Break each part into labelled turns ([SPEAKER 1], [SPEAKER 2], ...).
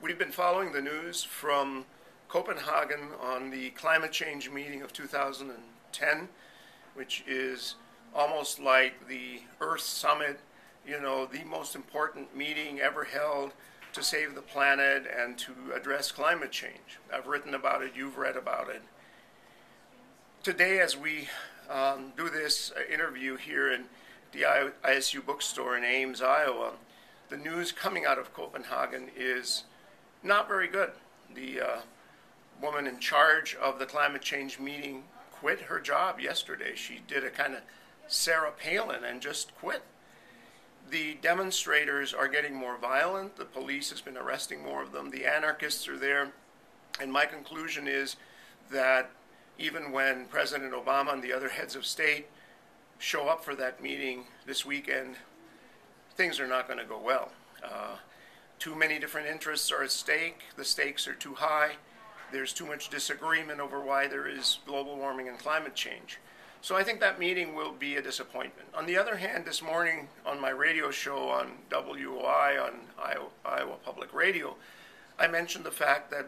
[SPEAKER 1] We've been following the news from Copenhagen on the climate change meeting of 2010, which is almost like the Earth Summit, the most important meeting ever held to save the planet and to address climate change. I've written about it, you've read about it. Today, as we do this interview here in the ISU bookstore in Ames, Iowa, the news coming out of Copenhagen is not very good. The woman in charge of the climate change meeting quit her job yesterday. She did a kind of Sarah Palin and just quit. The demonstrators are getting more violent. The police has been arresting more of them. The anarchists are there. And my conclusion is that even when President Obama and the other heads of state show up for that meeting this weekend, things are not going to go well. Too many different interests are at stake. The stakes are too high. There's too much disagreement over why there is global warming and climate change. So I think that meeting will be a disappointment. On the other hand, this morning on my radio show on WOI, on Iowa Public Radio, I mentioned the fact that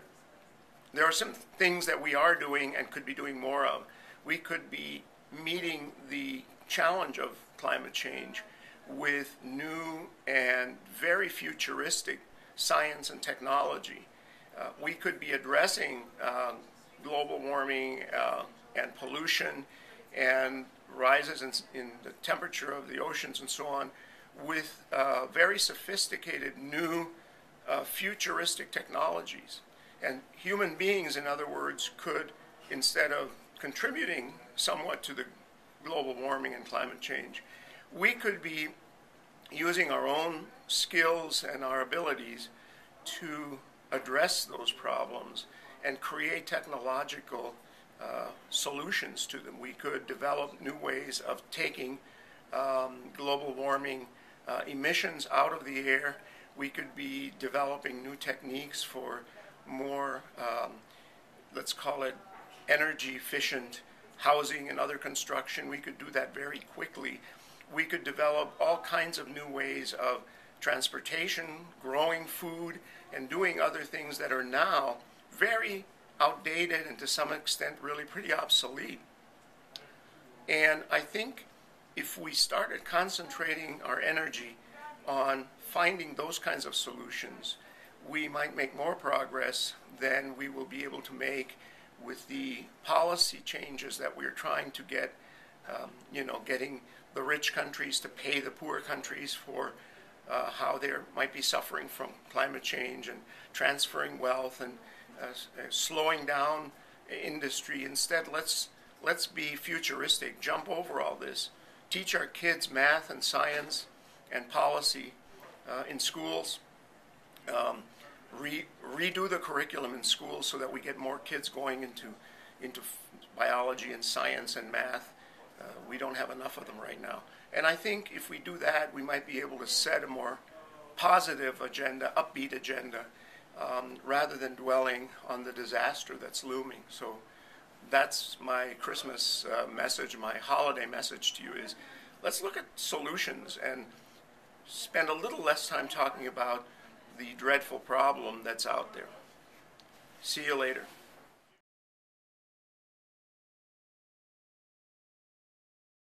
[SPEAKER 1] there are some things that we are doing and could be doing more of. We could be meeting the challenge of climate change with new and very futuristic science and technology. We could be addressing global warming and pollution and rises in the temperature of the oceans and so on with very sophisticated new futuristic technologies. And human beings, in other words, could, instead of contributing somewhat to the global warming and climate change, we could be using our own skills and our abilities to address those problems and create technological solutions to them. We could develop new ways of taking global warming emissions out of the air. We could be developing new techniques for more, let's call it, energy efficient housing and other construction. We could do that very quickly. We could develop all kinds of new ways of transportation, growing food, and doing other things that are now very outdated and to some extent really pretty obsolete. And I think if we started concentrating our energy on finding those kinds of solutions, we might make more progress than we will be able to make with the policy changes that we're trying to get, getting the rich countries to pay the poor countries for how they might be suffering from climate change and transferring wealth and slowing down industry. Instead, let's be futuristic, jump over all this, teach our kids math and science and policy in schools, redo the curriculum in schools so that we get more kids going into biology and science and math. We don't have enough of them right now. And I think if we do that, we might be able to set a more positive agenda, upbeat agenda, rather than dwelling on the disaster that's looming. So that's my Christmas message, my holiday message to you is, let's look at solutions and spend a little less time talking about the dreadful problem that's out there. See you later.